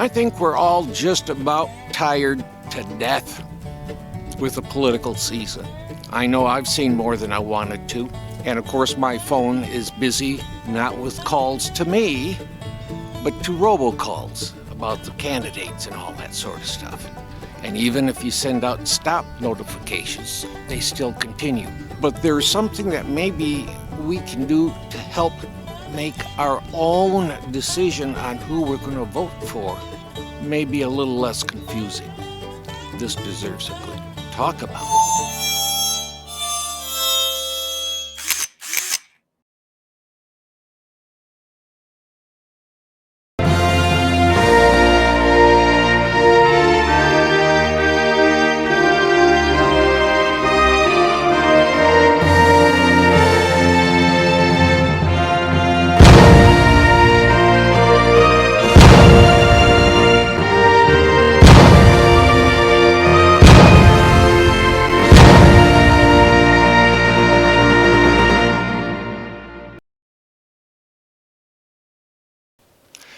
I think we're all just about tired to death with the political season. I know I've seen more than I wanted to. And of course my phone is busy, not with calls to me, but to robocalls about the candidates and all that sort of stuff. And even if you send out stop notifications, they still continue. But there's something that maybe we can do to help make our own decision on who we're going to vote for maybe a little less confusing. This deserves a good talk about.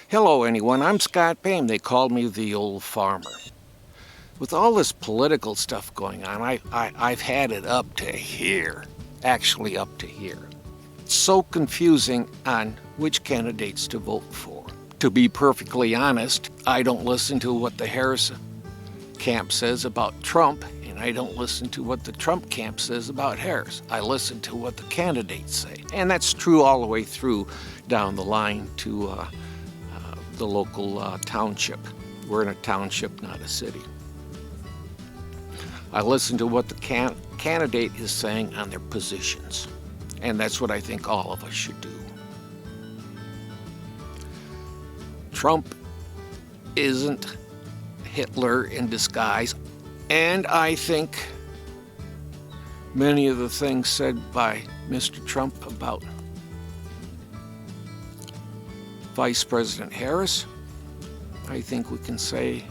Hello anyone, I'm Scott Payne. They called me the old farmer. With all this political stuff going on, I've had it up to here, actually up to here. It's so confusing on which candidates to vote for. To be perfectly honest, I don't listen to what the Harris camp says about Trump, and I don't listen to what the Trump camp says about Harris. I listen to what the candidates say. And that's true all the way through down the line to the local township. We're in a township, not a city. I listen to what the candidate is saying on their positions, and that's what I think all of us should do. Trump isn't Hitler in disguise, and I think many of the things said by Mr. Trump about Vice President Harris, I think we can say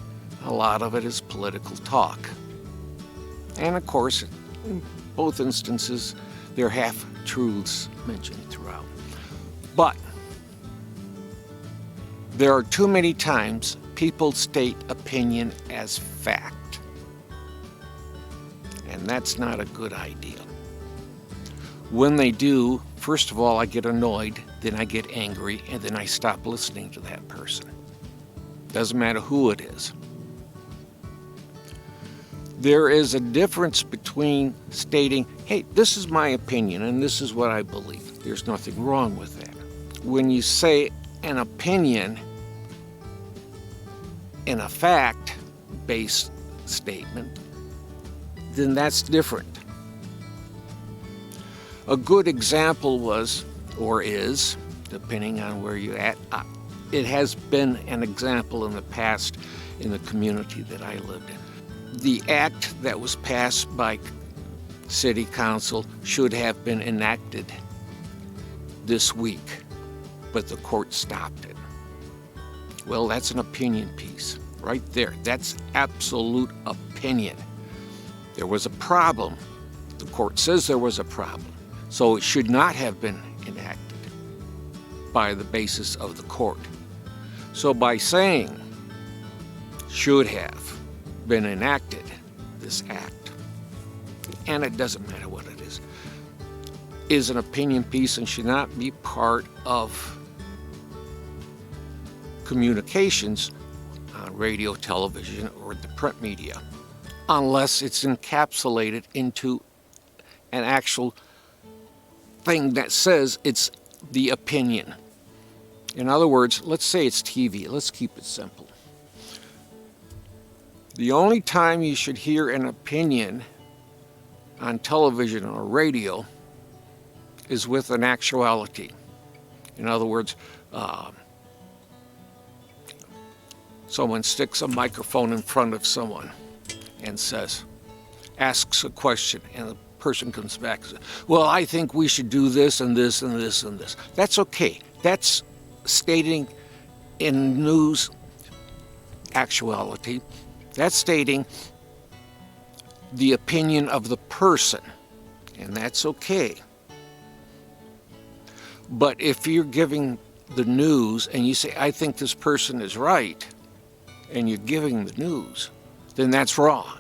a lot of it is political talk. And of course, in both instances, there are half-truths mentioned throughout. But there are too many times people state opinion as fact. And that's not a good idea. When they do, first of all, I get annoyed, then I get angry, and then I stop listening to that person. Doesn't matter who it is. There is a difference between stating, hey, this is my opinion and this is what I believe. There's nothing wrong with that. When you say an opinion in a fact-based statement, then that's different. A good example was, or is, depending on where you're at, it has been an example in the past in the community that I lived in. The act that was passed by City Council should have been enacted this week, but the court stopped it. Well, that's an opinion piece right there. That's absolute opinion. There was a problem. The court says there was a problem. So it should not have been enacted by the basis of the court. So by saying should have been enacted, this act, and it doesn't matter what it is an opinion piece and should not be part of communications on radio, television, or the print media, unless it's encapsulated into an actual thing that says it's the opinion. In other words, let's say it's TV. Let's keep it simple. The only time you should hear an opinion on television or radio is with an actuality. In other words, someone sticks a microphone in front of someone and asks a question, and the person comes back and says, well, I think we should do this and this and this and this. That's okay. That's stating in news actuality. That's stating the opinion of the person, and that's okay. But if you're giving the news and you say, I think this person is right, and you're giving the news, then that's wrong.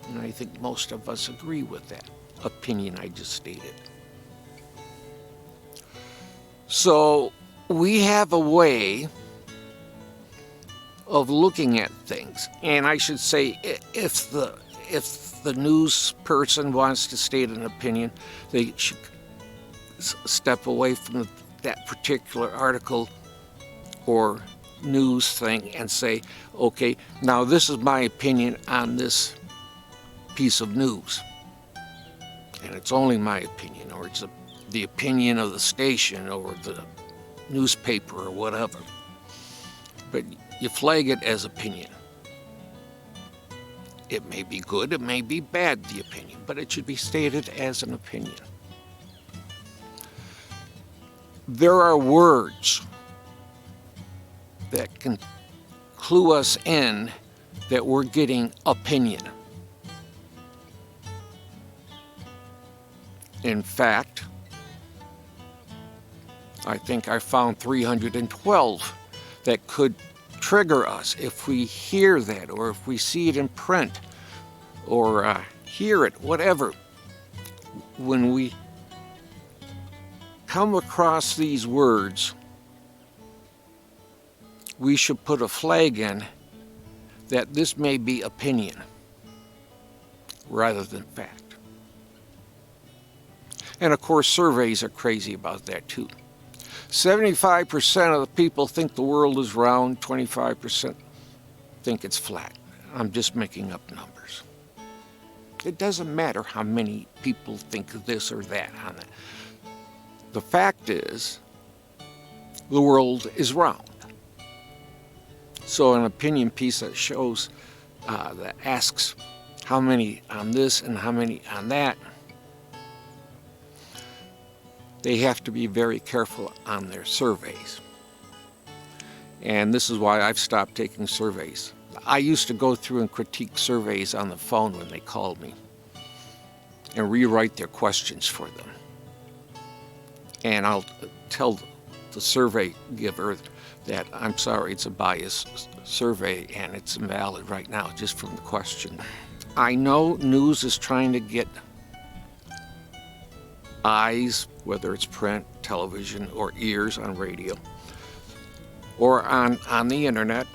And I think most of us agree with that opinion I just stated. So we have a way of looking at things. And I should say, if the news person wants to state an opinion, they should step away from that particular article or news thing and say, okay, now this is my opinion on this piece of news. And it's only my opinion, or it's the opinion of the station or the newspaper or whatever. But you flag it as opinion. It may be good, it may be bad, the opinion, but it should be stated as an opinion. There are words that can clue us in that we're getting opinion. In fact, I think I found 312 that could trigger us if we hear that, or if we see it in print, or hear it, whatever. When we come across these words, we should put a flag in that this may be opinion rather than fact. And of course, surveys are crazy about that too. 75% of the people think the world is round, 25% think it's flat. I'm just making up numbers. It doesn't matter how many people think this or that on it. The fact is, the world is round. So an opinion piece that shows, that asks how many on this and how many on that, they have to be very careful on their surveys. And this is why I've stopped taking surveys. I used to go through and critique surveys on the phone when they called me and rewrite their questions for them. And I'll tell the survey giver that I'm sorry, it's a biased survey and it's invalid right now just from the question. I know news is trying to get eyes, whether it's print, television, or ears on radio, or on the internet.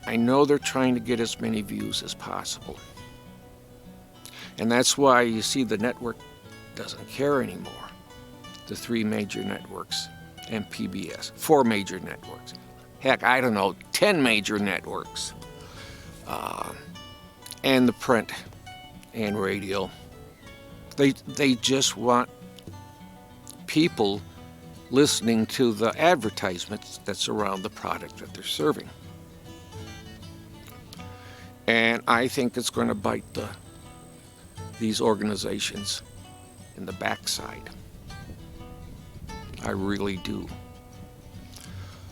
I know they're trying to get as many views as possible. And that's why you see the network doesn't care anymore. The 3 major networks and PBS, 4 major networks. Heck, I don't know, 10 major networks. And the print and radio. They just want people listening to the advertisements that surround the product that they're serving. And I think it's going to bite these organizations in the backside. I really do.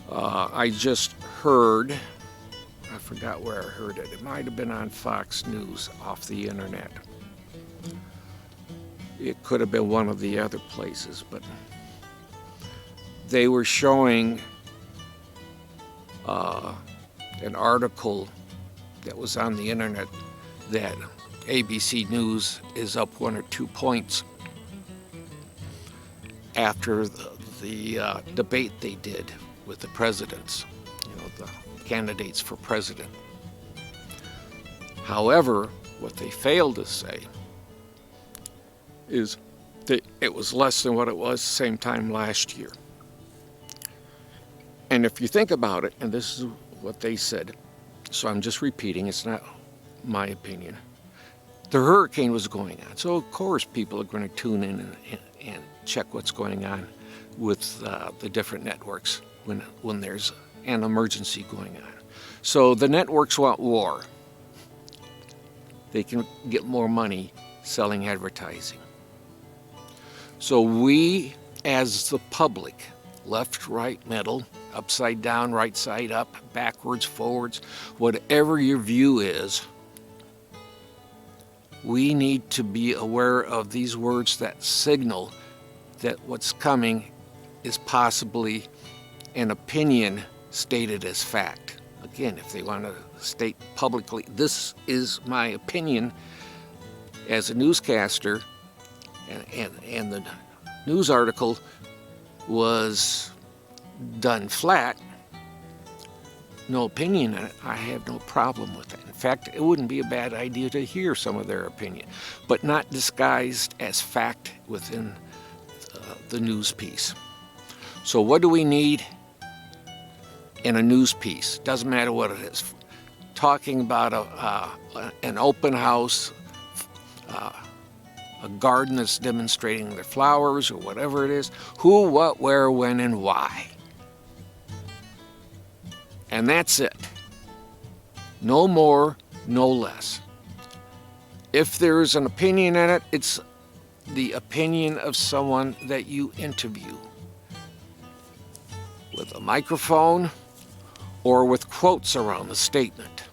I just heard, I forgot where I heard it. It might have been on Fox News off the internet. It could have been one of the other places, but they were showing an article that was on the internet that ABC News is up 1 or 2 points after the debate they did with the presidents, the candidates for president. However, what they failed to say is that it was less than what it was same time last year. And if you think about it, and this is what they said, so I'm just repeating, it's not my opinion. The hurricane was going on, so of course people are going to tune in and check what's going on with the different networks when there's an emergency going on. So the networks want war. They can get more money selling advertising. So we, as the public, left, right, middle, upside down, right side up, backwards, forwards, whatever your view is, we need to be aware of these words that signal that what's coming is possibly an opinion stated as fact. Again, if they want to state publicly, this is my opinion as a newscaster, and the news article was done flat, no opinion in it, I have no problem with that. In fact, it wouldn't be a bad idea to hear some of their opinion, but not disguised as fact within the news piece. So what do we need in a news piece? Doesn't matter what it is. Talking about an open house, a garden that's demonstrating their flowers or whatever it is. Who, what, where, when, and why. And that's it. No more, no less. If there's an opinion in it, it's the opinion of someone that you interview with a microphone or with quotes around the statement.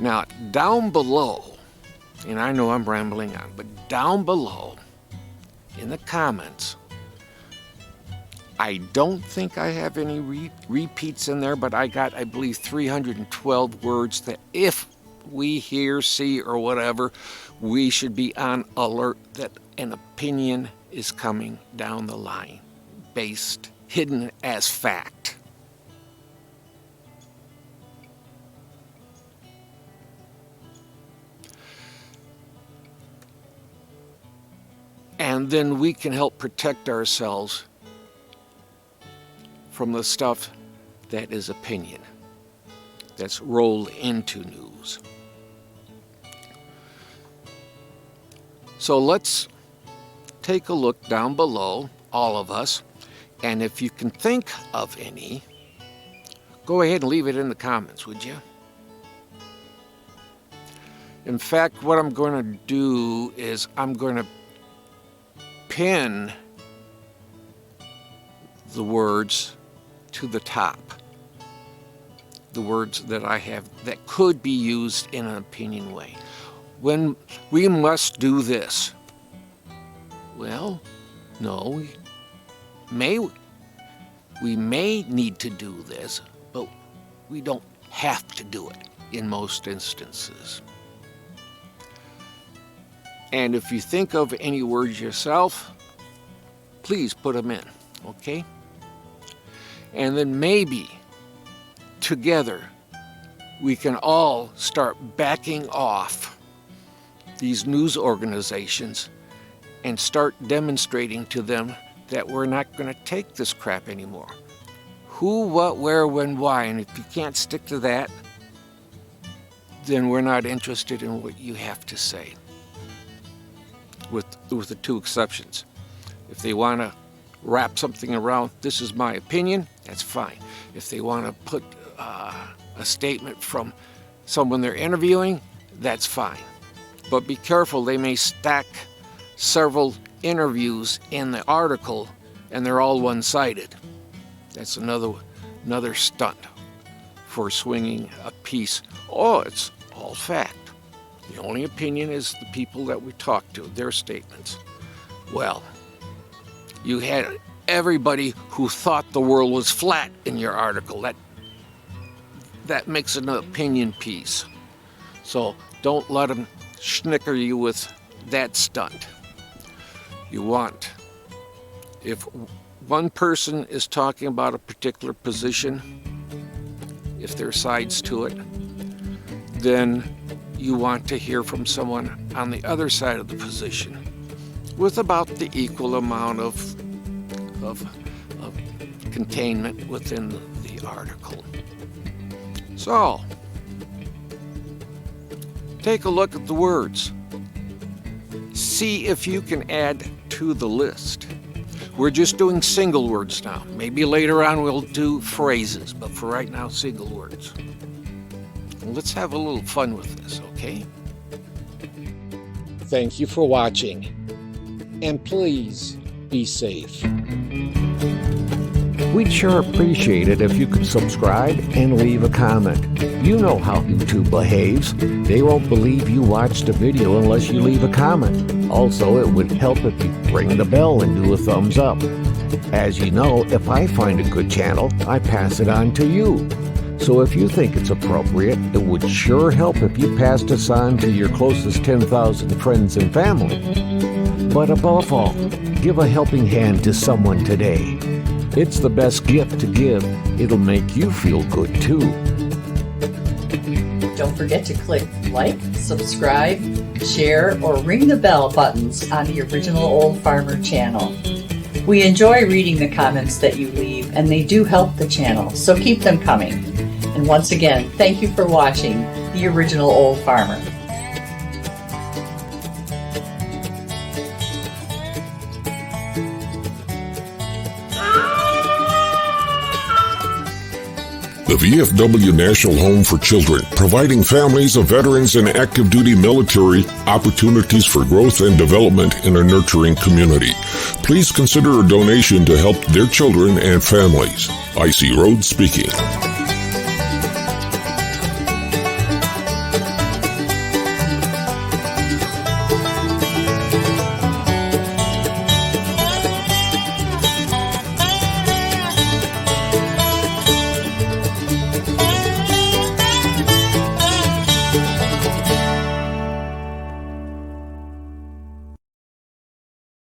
Now, down below, and I know I'm rambling on, but down below in the comments, I don't think I have any repeats in there, but I got, I believe, 312 words that if we hear, see, or whatever, we should be on alert that an opinion is coming down the line, based, hidden as fact. And then we can help protect ourselves from the stuff that is opinion, that's rolled into news. So let's take a look down below, all of us, and if you can think of any, go ahead and leave it in the comments, would you? In fact, what I'm going to do is I'm going to pin the words to the top, the words that I have that could be used in an opinion way. When we must do this, well, no, we may need to do this, but we don't have to do it in most instances. And if you think of any words yourself, please put them in, okay? And then maybe together we can all start backing off these news organizations and start demonstrating to them that we're not going to take this crap anymore. Who, what, where, when, why. And if you can't stick to that, then we're not interested in what you have to say. With the two exceptions. If they want to wrap something around, this is my opinion, that's fine. If they want to put a statement from someone they're interviewing, that's fine. But be careful, they may stack several interviews in the article and they're all one-sided. That's another stunt for swinging a piece. Oh, it's all fact. The only opinion is the people that we talk to, their statements. Well, you had everybody who thought the world was flat in your article. That makes an opinion piece. So don't let them snicker you with that stunt. You want, if one person is talking about a particular position, if there are sides to it, then you want to hear from someone on the other side of the position with about the equal amount of containment within the article. So, take a look at the words. See if you can add to the list. We're just doing single words now. Maybe later on we'll do phrases, but for right now, single words. Let's have a little fun with this, okay? Thank you for watching, and please be safe. We'd sure appreciate it if you could subscribe and leave a comment. You know how YouTube behaves. They won't believe you watched a video unless you leave a comment. Also, it would help if you ring the bell and do a thumbs up. As you know, if I find a good channel, I pass it on to you. So if you think it's appropriate, it would sure help if you passed us on to your closest 10,000 friends and family. But above all, give a helping hand to someone today. It's the best gift to give. It'll make you feel good too. Don't forget to click like, subscribe, share, or ring the bell buttons on the Original Old Farmer channel. We enjoy reading the comments that you leave, and they do help the channel, so keep them coming. And once again, thank you for watching The Original Old Farmer. The VFW National Home for Children, providing families of veterans and active duty military opportunities for growth and development in a nurturing community. Please consider a donation to help their children and families. I.C. Rhodes speaking.